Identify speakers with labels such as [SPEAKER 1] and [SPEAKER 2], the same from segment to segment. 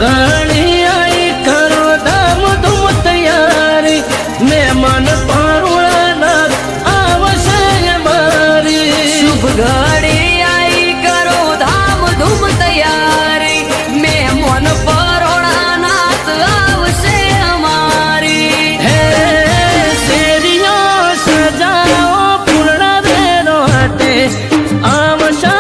[SPEAKER 1] ઘણી આઈ કરો ધામ ધૂમ તૈયારી મહેમાન પારુણાનાથ આવશે મારી
[SPEAKER 2] શુભ ઘડી આઈ કરો ધામ ધૂમ તૈયારી મહેમાન પારુણાનાથ આવશે અમારી
[SPEAKER 1] હે શેરીઓ સજાઓ પૂર્ણ દેનો હાટે આવશે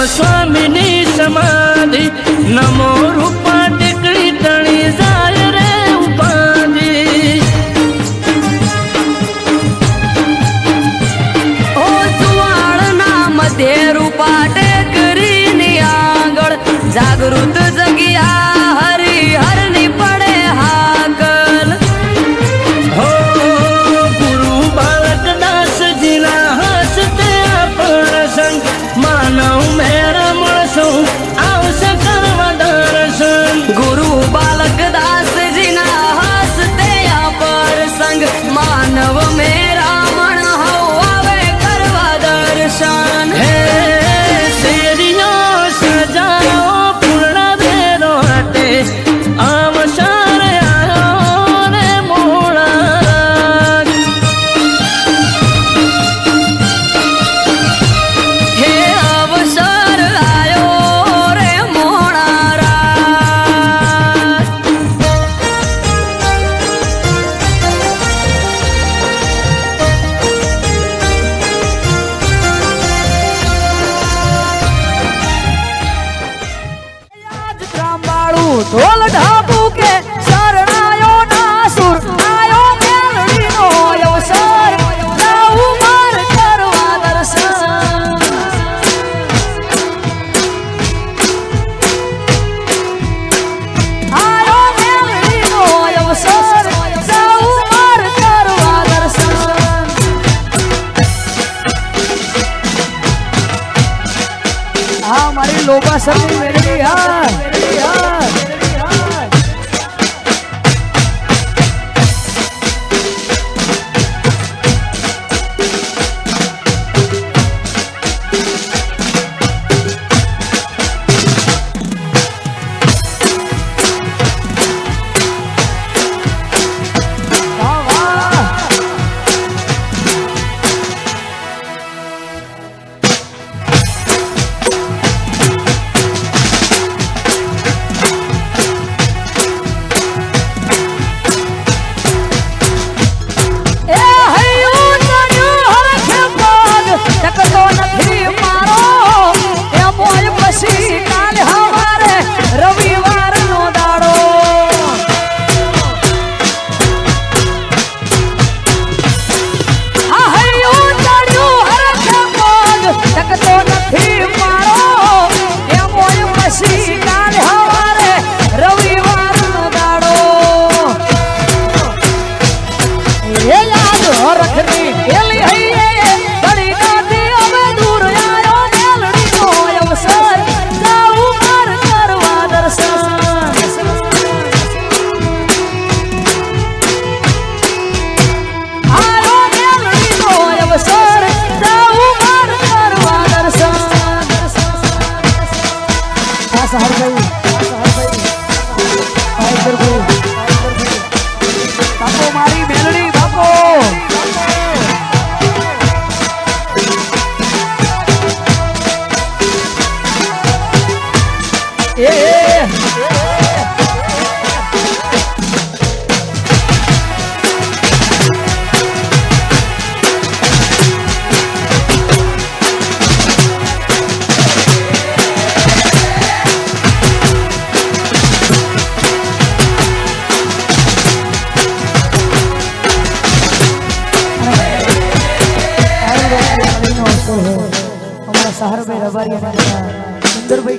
[SPEAKER 1] સ્વામીની સમાધિ નમો રૂપા ટીકડી તણી જાય રે ઉપાધિ
[SPEAKER 2] ઓ સુવાળના મધ્ય રૂપા ટેકરીની આગળ જાગૃત જગ્યા હરિહરની પડે હાકલ
[SPEAKER 1] હો ગુરુ બાલક દાસજીના હસ્તે પ્રસંગ માનવ મેરા મળશો આવશે કરવા દર્શન
[SPEAKER 2] ગુરુ બાલક દાસજીના હસ્તે પ્રસંગ માનવ મેરા મણ આવે કરવા દર્શન
[SPEAKER 1] હે શેરીઓ સજાઓ પૂર્ણ દેનો હાટે આવશે રે મોળા
[SPEAKER 2] હે અવસર આયો રે મોણારાજ ઢોલ ઢાબુ કે શરણાયો ના સુર આયો મેલડીનો અવસર જાઉં માર કરવા દર્શન આયો મેલડીનો અવસર જાઉં માર કરવા દર્શન હા મારી લોબાસરની મેલડી હા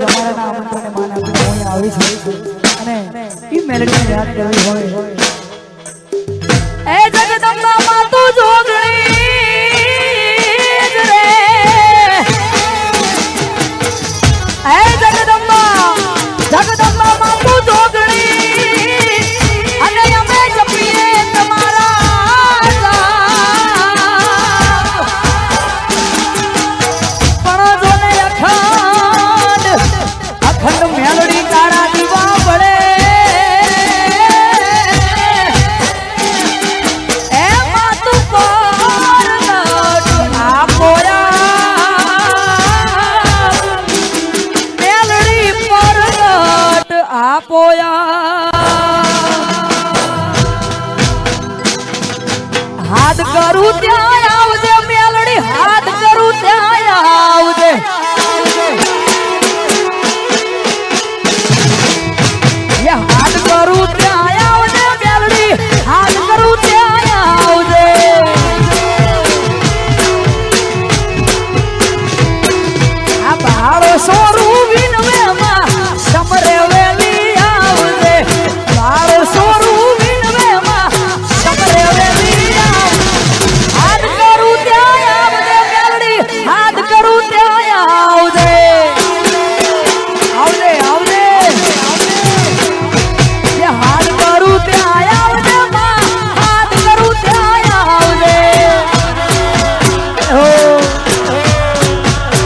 [SPEAKER 2] તમારા આમંત્રણને માન આપીને હું અહીંયા આવી છું અને ઈ મેલડીને યાદ કરવી હોય એ જગદંબા માં તું જોગણી જ રે એ જગદંબા માં તું જોગણી અને અમે જપીએ તમારા પણ જોને અખંડ મેલડી તારા દીવા પડે એ માતું પર આપોયા મેલડી પર આપોયા હાથ કરું ત્યાં આવજે મેલડી હાથ કરું ત્યાં આવજે હાથ કરું ત્યાં આવજે મેલડી હાથ કરું ત્યાં આવજે આ બાળો સોરું વિનવેમાં સમરે વેલી આવજે બાળો સોરું વિનવેમાં સમરે વેલી હાથ કરું ત્યાં આવજે મેલડી હાથ કરું ત્યાં આવજે આવજે આવજે હાથ કરું ત્યાં આવજે હાથ કરું ત્યાં આવજે હો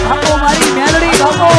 [SPEAKER 2] આપો મારી મેલડી આપો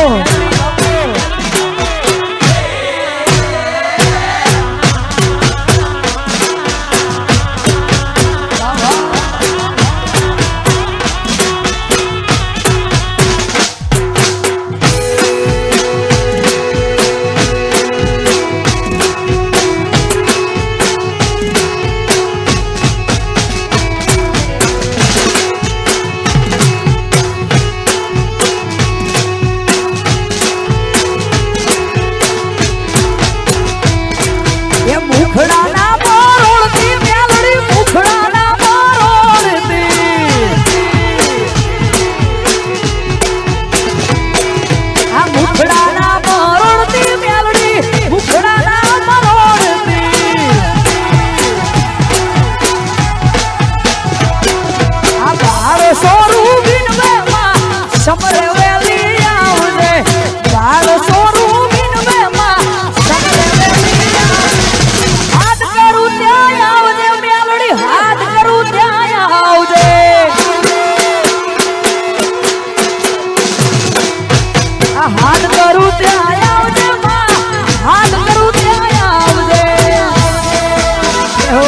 [SPEAKER 2] મુખડાના મોરળથી મેલડી મુખડાના મોરળથી આ મુખડાના મોરળથી મેલડી મુખડાના મોરળથી આ બાર સોરું વિનવેમાં સમરે વેલી આવજે બાર સોરું વિનવેમાં સમરે વેલી હાથ કરું ત્યાં આવજે મેલડી હાથ કરું ત્યાં આવજે આ હાથ કરું ત્યાં આવજે હાથ કરું ત્યાં આવજે હો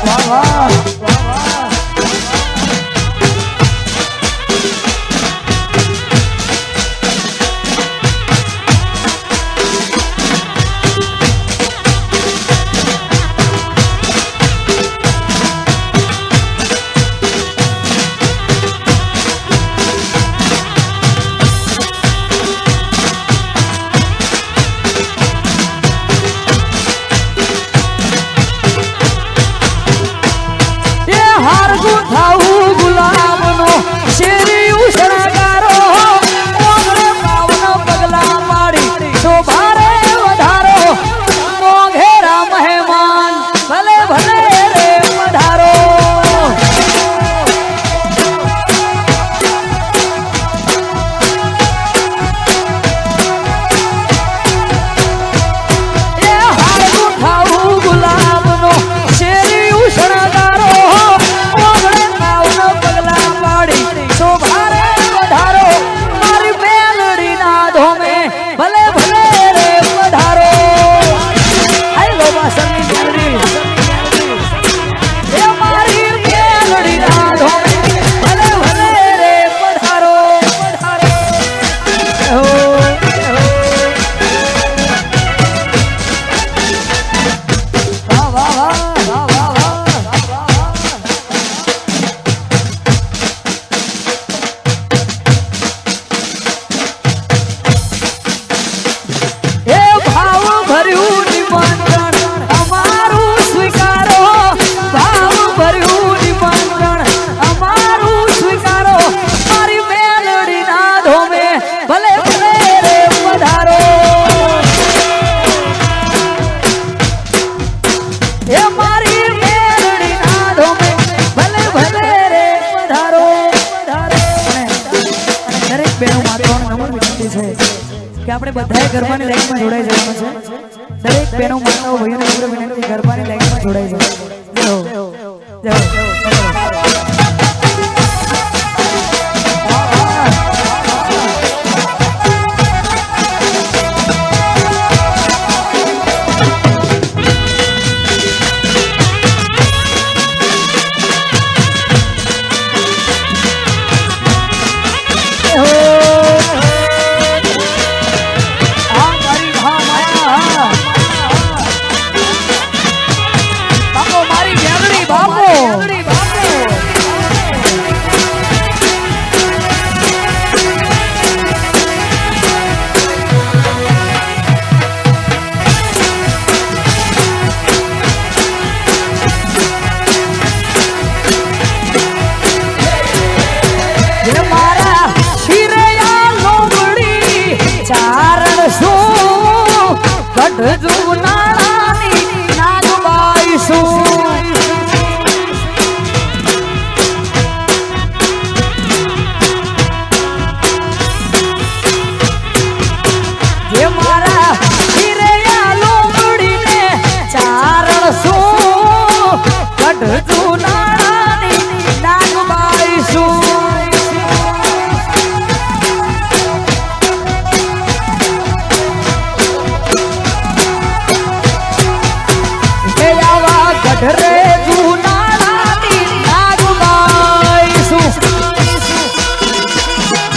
[SPEAKER 2] વાહ વાહ આપણે બધાએ ગરબાની લાઈનમાં જોડાઈ જવાનું છે. દરેક બહેનો માતાઓ ભાઈઓને નમ્ર વિનંતી ગરબાની લાઈનમાં જોડાઈ જાઓ. જય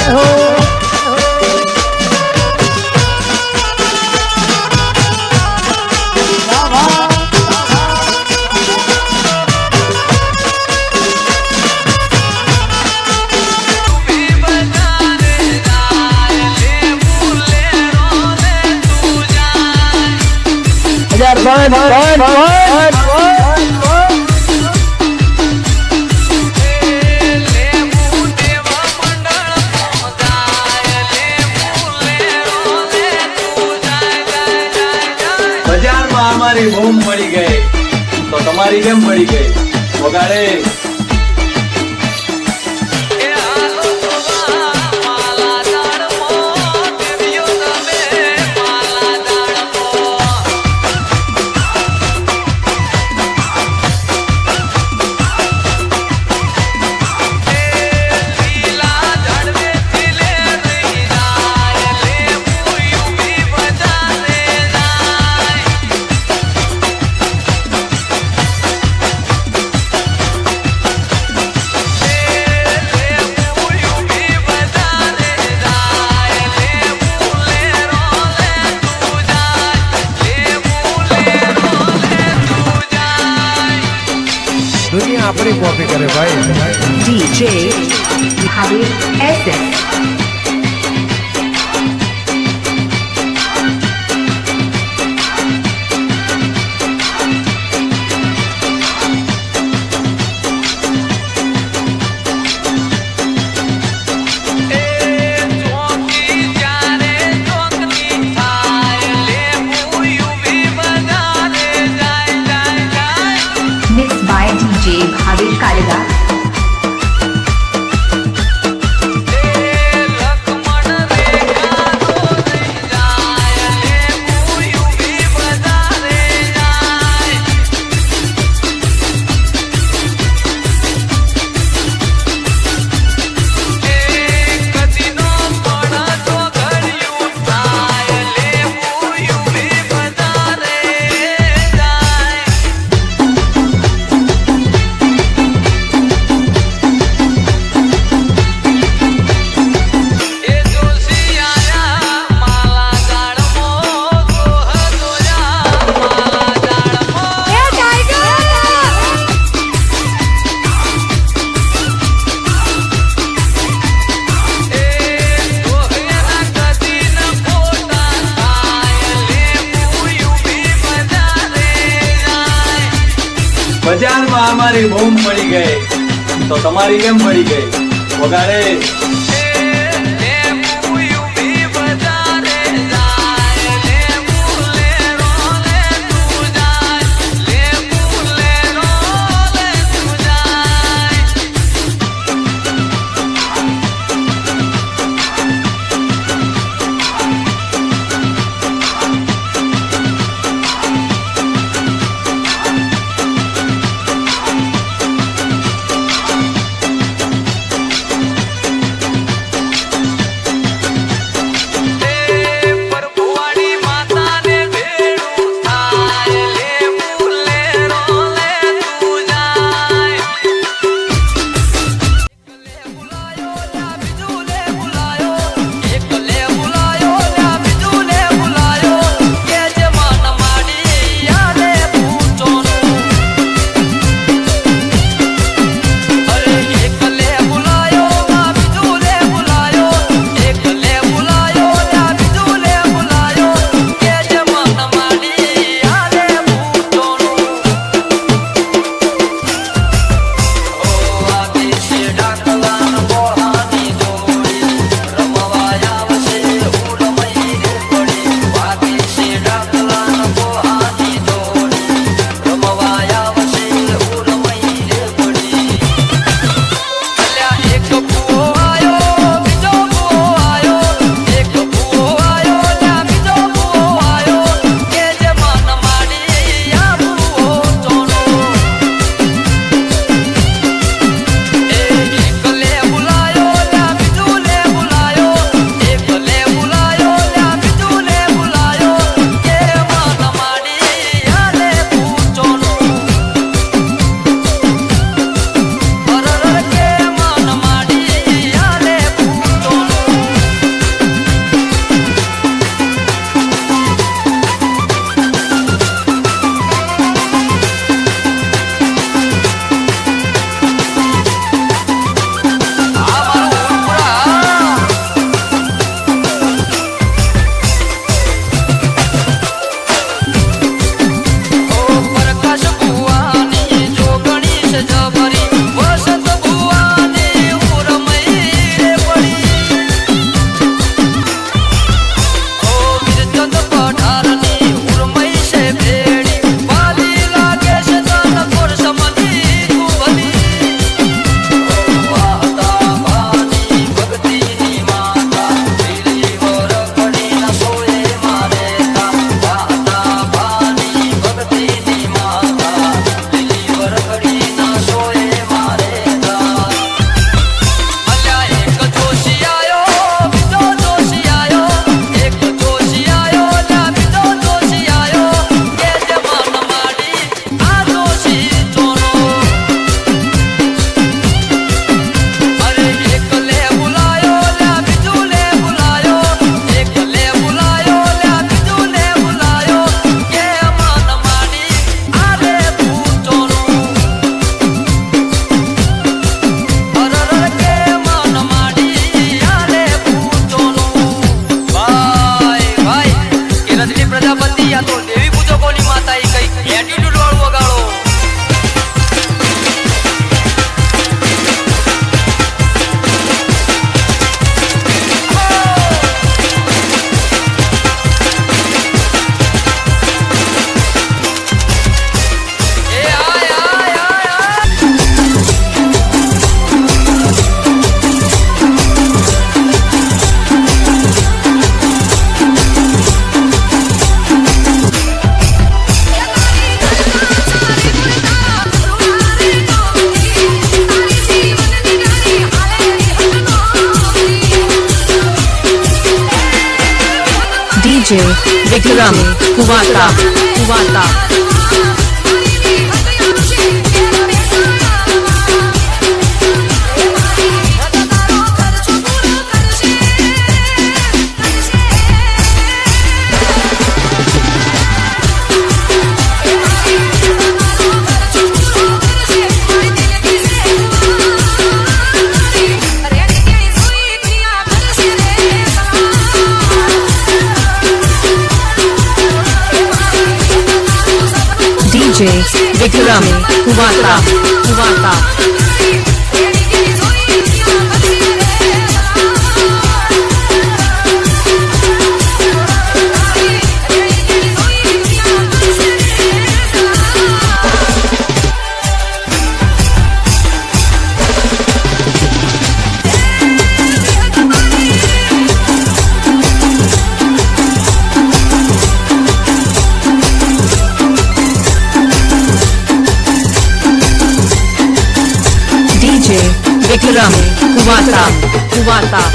[SPEAKER 2] હો.
[SPEAKER 3] બજારમાં અમારી બૂમ પડી ગઈ તો તમારી કેમ પડી ગઈ? વગાડે
[SPEAKER 4] दुनिया अपनी कॉपी करे भाई.
[SPEAKER 5] DJ Javier SS. Mixed by DJ Javier Kalidas.
[SPEAKER 3] બજારમાં અમારી બૂમ પડી ગઈ તો તમારી કેમ પડી ગઈ? વગાડે
[SPEAKER 6] DJ Vikram Kuwata. DJ Vikram Kuwata. DJ Vikram Kuwata.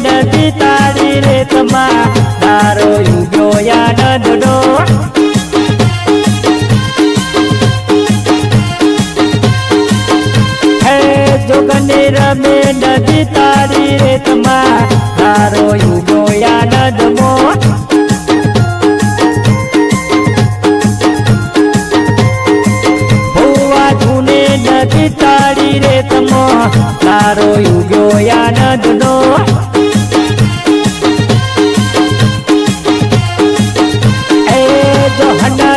[SPEAKER 1] नदी तारी रे तमा दारो युगो या नदो हे जोगनेर में नदी तारी रे तमा दारो युगो या नदमो भुआ धुने नदी तारी रे तमो दारो युगो या नदनो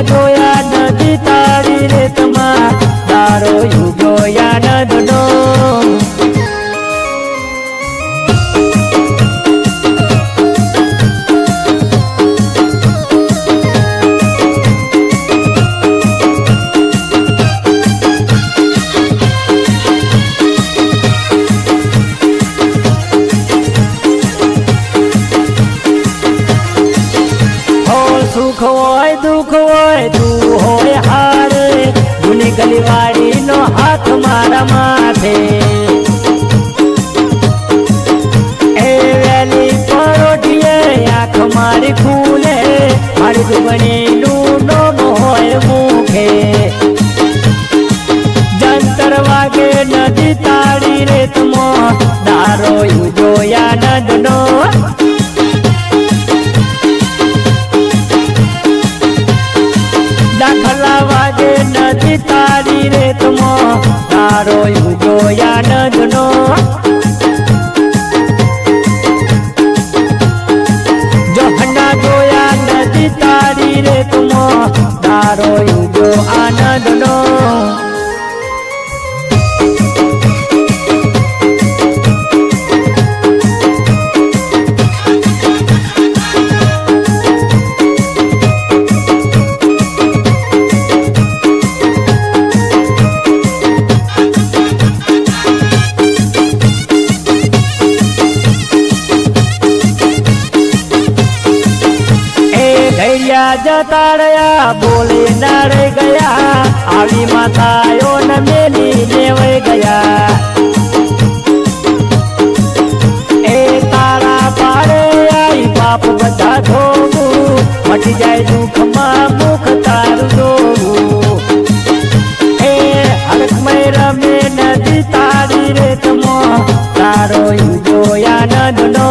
[SPEAKER 1] जोया नदी तारी रे तमा दारो युगो या नदनो सुख होय दुख होय तू होय हारे गुनी गलीवाड़ी नो हाथ मारा माथे ए वेली परोठिए आँख मारी फूले मारी दुबनी नूनो होय मुखे जंतर वागे नदी ताड़ी रे तुमो दारो युगो या नदनो दाखला वागे नदी तारी रे तुमो दारो युगो या नदनो जोहना जोया नदी तारी रे तुमो दारो युगो आनंदनो जता रया बोले न रह गया आवी मातायो न मेली लेव गया ए तारा पारे आई बाप बता धोगू मट जाए दुख मां मुख तार दोगू ए हरक मैरा में नदी तारी रे तुमो तारो युगो या नदनो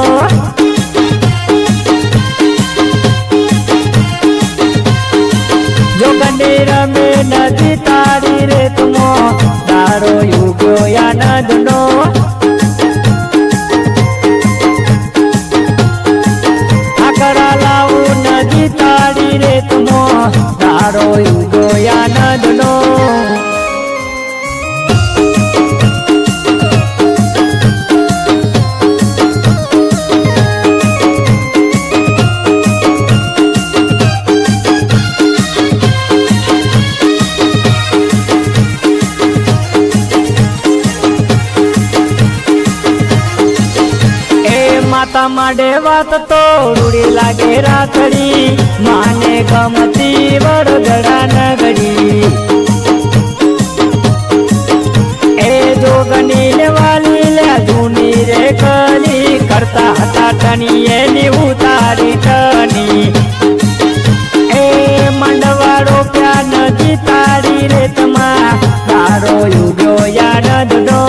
[SPEAKER 1] जोगनेर में नदी तारी रे तुमो दारो युगो या नदनो आकरा लाऊ नदी तारी रे तुमो दारो युगो या नदनो માતા માંડે વાત તો રૂડી લાગે રાખડી માને ગમતી વડોદરા નગરી એ જોગની લેવાલી લે જૂની રે કલી કરતા હતા ટણી એની ઉતારી ટણી એ મંડવાડો પ્યા નદી તારી રે તમા તારો યુગ્યો યાદ દો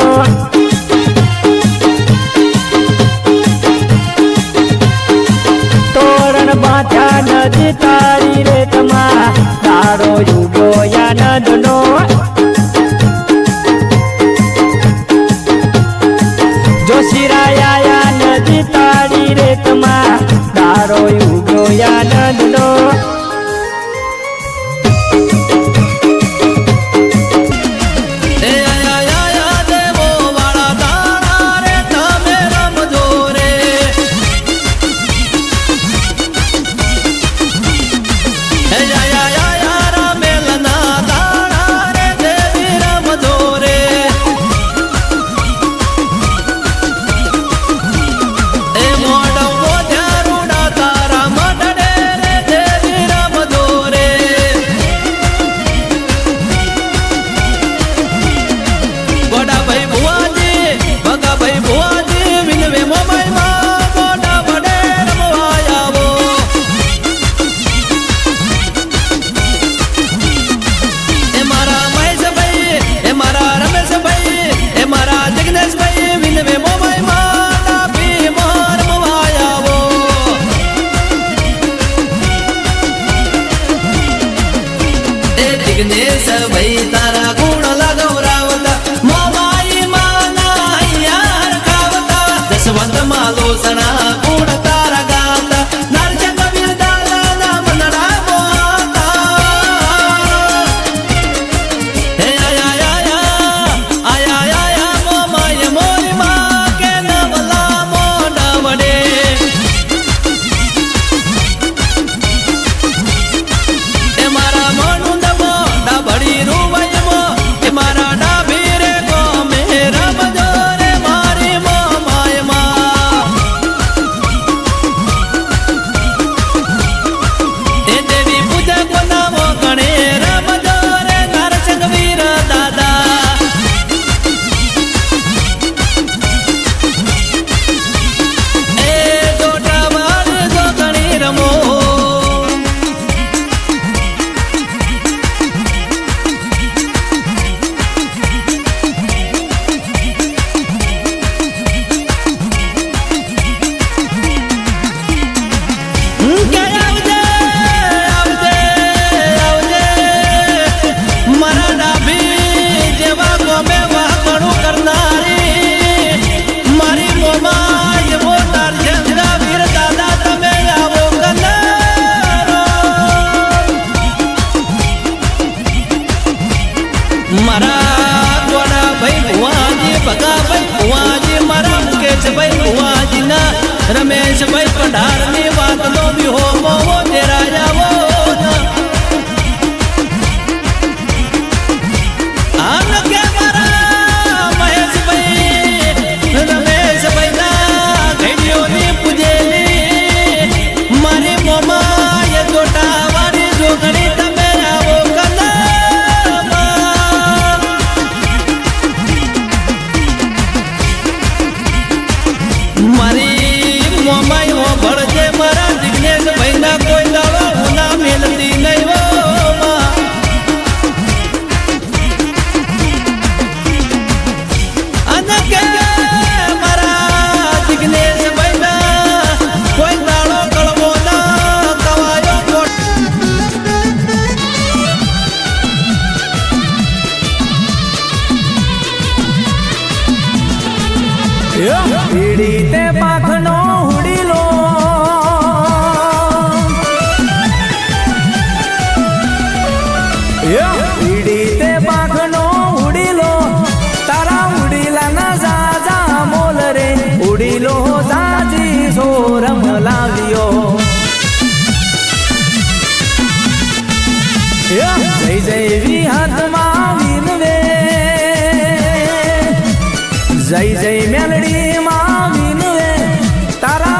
[SPEAKER 1] બાધા નદી તારી રે તમા તારો યુગ્યો યાદ નો જોશીરાયા નદી તારી રે તમા તારો યુગ્યો યાદ નો
[SPEAKER 7] रमेश भाई पढ़ार ने बात लो भी हो वो तेरा जावो आन के मारा महेश भाई रमेश भाई ना घड़ियों ने पुजेली मारी मोमा ये छोटा वाली जोगनी तमे आवो कला मारी मोमाई वो भड़के मारा जिग्नेश भाई ना कोई दावा होना मिलती नहीं वो अनके मारा जिग्नेश भाई ना कोई दाड़ो कलमो ना कवायो कोट
[SPEAKER 1] पीड़ी ते पाखनो हुड़ीलो पीड़ी ते पाखनो हुड़ीलो तारा उड़ीला ना जा मोल रे उड़ीलो जाजी सोरम लागियो जय जय विहात्मा विनवे जय जय मेलडी मा विनवे तारा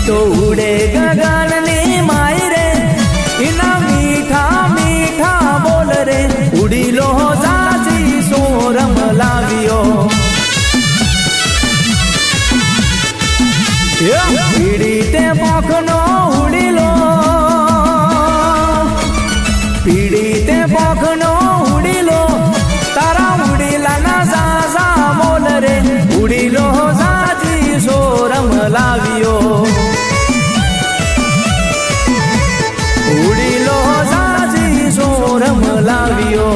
[SPEAKER 7] तो उड़े गगन नी माई रे इना मीठा मीठा बोल रे उड़ी लो जाजी सोरम लावियो पीड़ी ते पोखनो उड़ी लो पीड़ी ते पोखनो उड़ी लो तारा उड़ी लाना जा बोल रे उड़ी लो जाजी सोरम लावियो उड़ी लो जाजी सोरम लावियो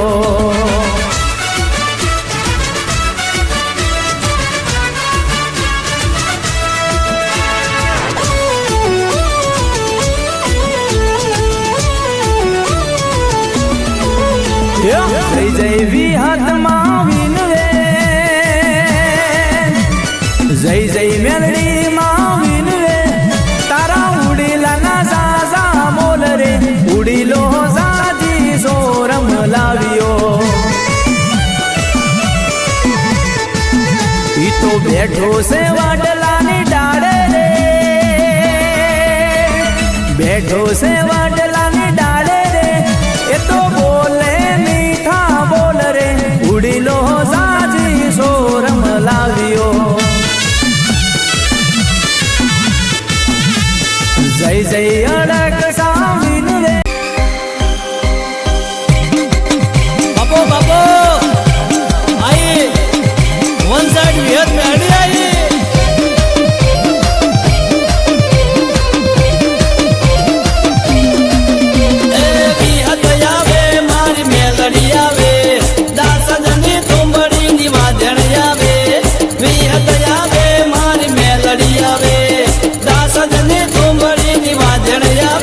[SPEAKER 7] जय जय विहत माविन वे जय जय मेलडी माविन वे तारा उड़ीला ना जा मोल रे उड़ी लो जाजी सोरम लावियो ई तो बैठो से वाडला नी डाड़े रे बैठो से वाडला नी डाड़े रे ए तो बोले बोल रे उड़ी लो जाजी सोरम लावियो जय जय अड़क साविन रे बापो बापो आई वन साइड विहत में अड़ी आई दास जने तुम बड़ी निवाजन यावे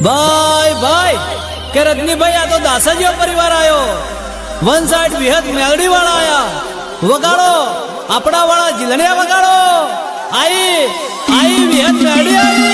[SPEAKER 7] ભાઈ ભાઈ કે રજનીભાઈ આ તો દાસાજીઓ પરિવાર આવ્યો. વન સાઈડ વિહત મેલડી વાળા આયા. વગાડો આપણા વાળા જીલણિયા વગાડો. આઈ આઈ વિહત મેલડી આવી.